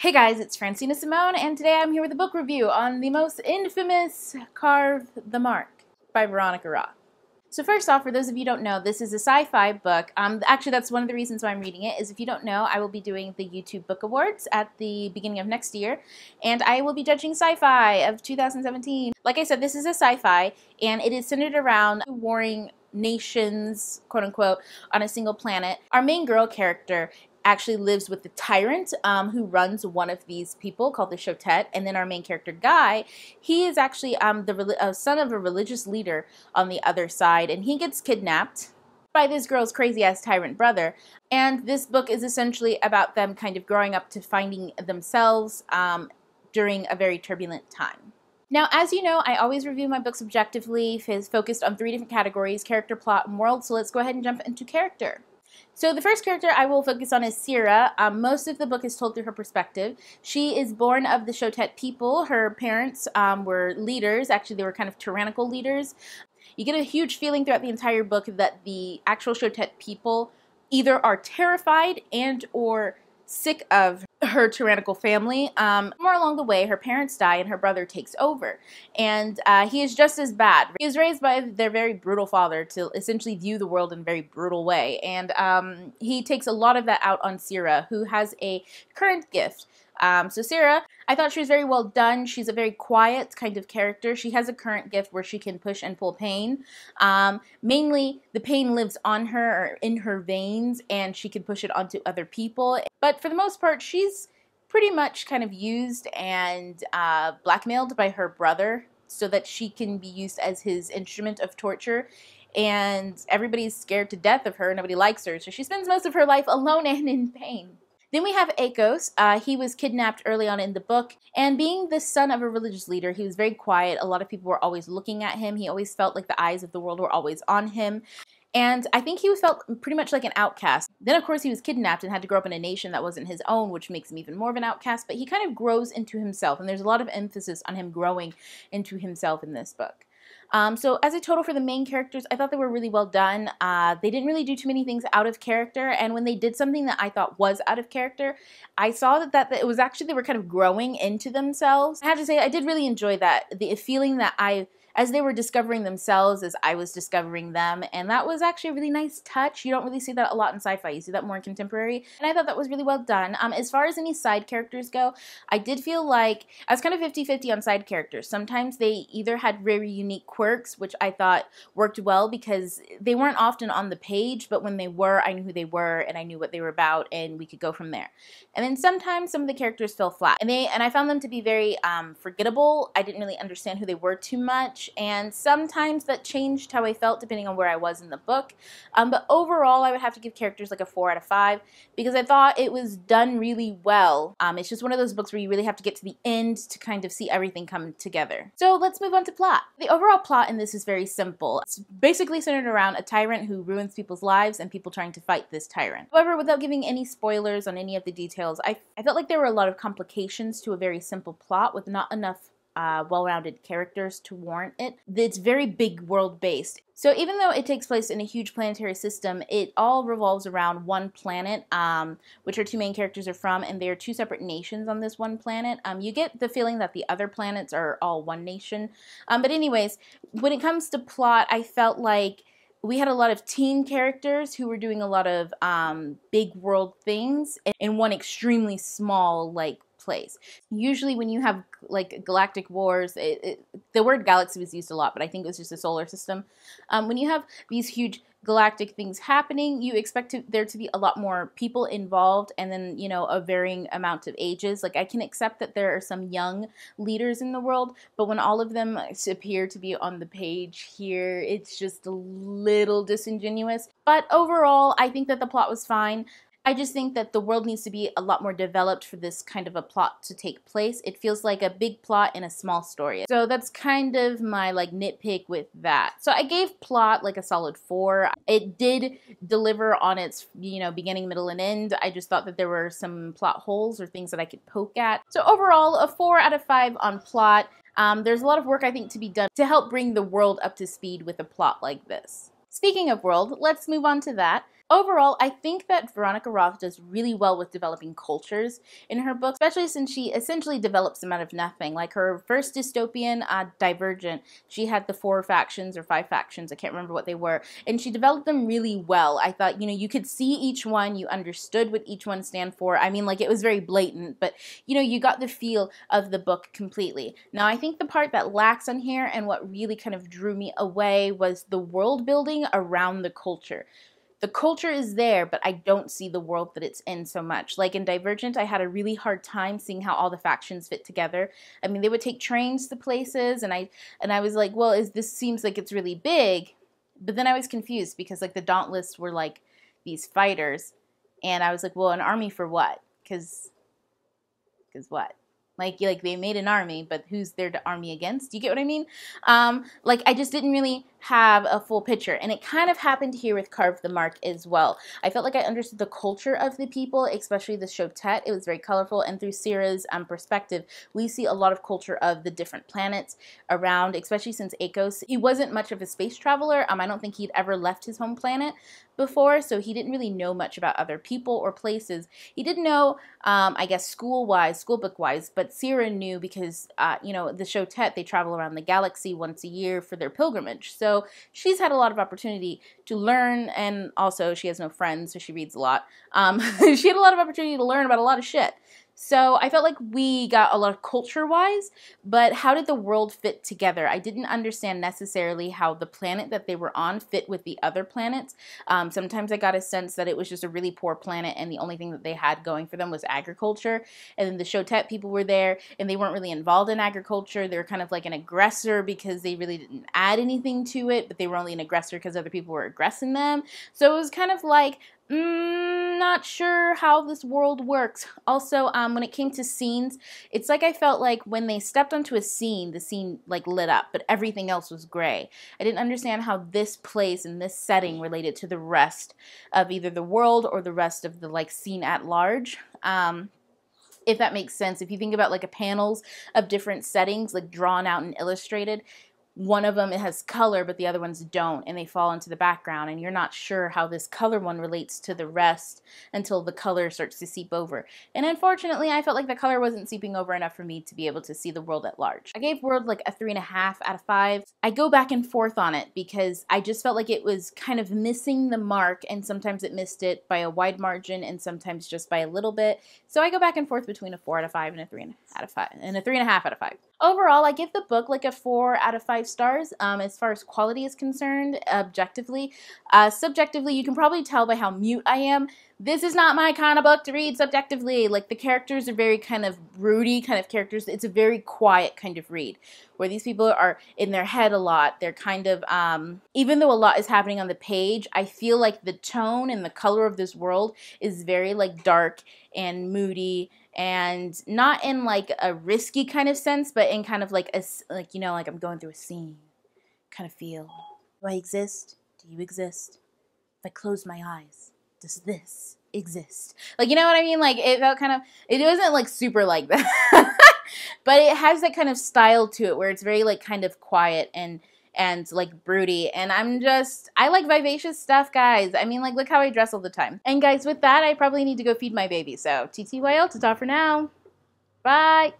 Hey guys, it's Francina Simone, and today I'm here with a book review on the most infamous Carve the Mark by Veronica Roth. So first off, for those of you who don't know, this is a sci-fi book. Actually, that's one of the reasons why I'm reading it, is if you don't know, I will be doing the YouTube Book Awards at the beginning of next year, and I will be judging sci-fi of 2017. Like I said, this is a sci-fi, and it is centered around warring nations, quote-unquote, on a single planet. Our main girl character actually lives with the tyrant who runs one of these people called the Shotet, and then our main character Guy, he is actually the son of a religious leader on the other side, and he gets kidnapped by this girl's crazy-ass tyrant brother. And this book is essentially about them kind of growing up to finding themselves during a very turbulent time. Now, as you know, I always review my books objectively, focused on 3 different categories: character, plot, and world. So let's go ahead and jump into character. So the first character I will focus on is Sierra. Most of the book is told through her perspective. She is born of the Shotet people. Her parents were leaders. Actually, they were kind of tyrannical leaders. You get a huge feeling throughout the entire book that the actual Shotet people either are terrified and or sick of her tyrannical family. More along the way, her parents die and her brother takes over. And he is just as bad. He was raised by their very brutal father to essentially view the world in a very brutal way. And he takes a lot of that out on Sierra, who has a current gift. So Sierra, I thought she was very well done. She's a very quiet kind of character. She has a current gift where she can push and pull pain. Mainly, the pain lives on her or in her veins, and she can push it onto other people. But for the most part, she's pretty much kind of used and blackmailed by her brother so that she can be used as his instrument of torture. And everybody's scared to death of her. Nobody likes her. So she spends most of her life alone and in pain. Then we have Akos. He was kidnapped early on in the book, and being the son of a religious leader, he was very quiet. A lot of people were always looking at him. He always felt like the eyes of the world were always on him. And I think he felt pretty much like an outcast. Then, of course, he was kidnapped and had to grow up in a nation that wasn't his own, which makes him even more of an outcast. But he kind of grows into himself, and there's a lot of emphasis on him growing into himself in this book. So as a total for the main characters, I thought they were really well done. They didn't really do too many things out of character, and when they did something that I thought was out of character, I saw that it was actually they were kind of growing into themselves. I have to say, I did really enjoy that, the feeling that as they were discovering themselves, as I was discovering them, and that was actually a really nice touch. You don't really see that a lot in sci-fi. You see that more in contemporary, and I thought that was really well done. As far as any side characters go, I did feel like I was kind of 50-50 on side characters. Sometimes they either had very unique quirks, which I thought worked well because they weren't often on the page, but when they were, I knew who they were, and I knew what they were about, and we could go from there. And then sometimes some of the characters fell flat, and I found them to be very forgettable. I didn't really understand who they were too much. And sometimes that changed how I felt depending on where I was in the book. But overall, I would have to give characters like a 4 out of 5 because I thought it was done really well. It's just one of those books where you really have to get to the end to kind of see everything come together. So let's move on to plot. The overall plot in this is very simple. It's basically centered around a tyrant who ruins people's lives and people trying to fight this tyrant. However, without giving any spoilers on any of the details, I felt like there were a lot of complications to a very simple plot with not enough well-rounded characters to warrant it. It's very big world-based. So even though it takes place in a huge planetary system, it all revolves around one planet, which our 2 main characters are from, and they are 2 separate nations on this one planet. You get the feeling that the other planets are all one nation. But anyways, when it comes to plot, I felt like we had a lot of teen characters who were doing a lot of big world things in one extremely small, place. Usually when you have like galactic wars, the word galaxy was used a lot, but I think it was just a solar system. When you have these huge galactic things happening, you expect there to be a lot more people involved, and then, you know, a varying amount of ages. Like, I can accept that there are some young leaders in the world, but when all of them appear to be on the page here, it's just a little disingenuous. But overall, I think that the plot was fine. I just think that the world needs to be a lot more developed for this kind of a plot to take place. It feels like a big plot in a small story. So that's kind of my nitpick with that. So I gave plot a solid 4. It did deliver on its, beginning, middle, and end. I just thought that there were some plot holes or things that I could poke at. So overall, a 4 out of 5 on plot. There's a lot of work I think to be done to help bring the world up to speed with a plot like this. Speaking of world, let's move on to that. Overall, I think that Veronica Roth does really well with developing cultures in her books, especially since she essentially develops them out of nothing. Like her first dystopian, Divergent, she had the 4 factions or 5 factions, I can't remember what they were, and she developed them really well. I thought, you know, you could see each one, you understood what each one stand for. I mean, like, it was very blatant, but, you know, you got the feel of the book completely. Now, I think the part that lacks on here and what really kind of drew me away was the world building around the culture. The culture is there, but I don't see the world that it's in so much. Like in Divergent, I had a really hard time seeing how all the factions fit together. I mean, they would take trains to places, and I was like, well, this seems like it's really big, but then I was confused because like the Dauntless were like these fighters, and I was like, well, an army for what? Because what? Like they made an army, but who's there to army against? Do you get what I mean? Like I just didn't really have a full picture, and it kind of happened here with Carve the Mark as well. I felt like I understood the culture of the people, especially the Shotet. It was very colorful, and through Sierra's perspective, we see a lot of culture of the different planets around, especially since Akos, he wasn't much of a space traveler. I don't think he'd ever left his home planet before, so he didn't really know much about other people or places. He did know, I guess, school-wise, schoolbook-wise, but Sierra knew because, you know, the Shotet, they travel around the galaxy once a year for their pilgrimage. So she's had a lot of opportunity to learn, and also she has no friends, so she reads a lot. She had a lot of opportunity to learn about a lot of shit. So I felt like we got a lot of culture-wise, but how did the world fit together? I didn't understand necessarily how the planet that they were on fit with the other planets. Sometimes I got a sense that it was just a really poor planet, and the only thing that they had going for them was agriculture. And then the Shotet people were there, and they weren't really involved in agriculture. They were kind of like an aggressor because they really didn't add anything to it, but they were only an aggressor because other people were aggressing them. So it was kind of like, not sure how this world works. Also, when it came to scenes, it's like I felt like when they stepped onto a scene, the scene like lit up, but everything else was gray. I didn't understand how this place and this setting related to the rest of either the world or the rest of the like scene at large. If that makes sense. If you think about like a panels of different settings, like drawn out and illustrated, one of them, it has color, but the other ones don't, and they fall into the background, and you're not sure how this color one relates to the rest until the color starts to seep over. And unfortunately, I felt like the color wasn't seeping over enough for me to be able to see the world at large. I gave World like a 3.5 out of 5. I go back and forth on it because I just felt like it was kind of missing the mark, and sometimes it missed it by a wide margin, and sometimes just by a little bit. So I go back and forth between a 4 out of 5 and a 3 out of 5, and a 3.5 out of 5. Overall, I give the book like a 4 out of 5 stars as far as quality is concerned, objectively. Subjectively, you can probably tell by how mute I am. This is not my kind of book to read subjectively. Like, the characters are very kind of broody kind of characters. It's a very quiet kind of read, where these people are in their head a lot. They're kind of, even though a lot is happening on the page, I feel like the tone and the color of this world is very, like, dark and moody, and not in like a risky kind of sense, but in kind of like a, like, you know, like I'm going through a scene kind of feel. Do I exist? Do you exist? If I close my eyes, does this exist? Like, you know what I mean? Like, it felt kind of, it wasn't like super like that, but it has that kind of style to it where it's very like kind of quiet and like broody, and I like vivacious stuff, guys. I mean, like, look how I dress all the time. And guys, with that, I probably need to go feed my baby, so TTYL, ta-ta for now. Bye!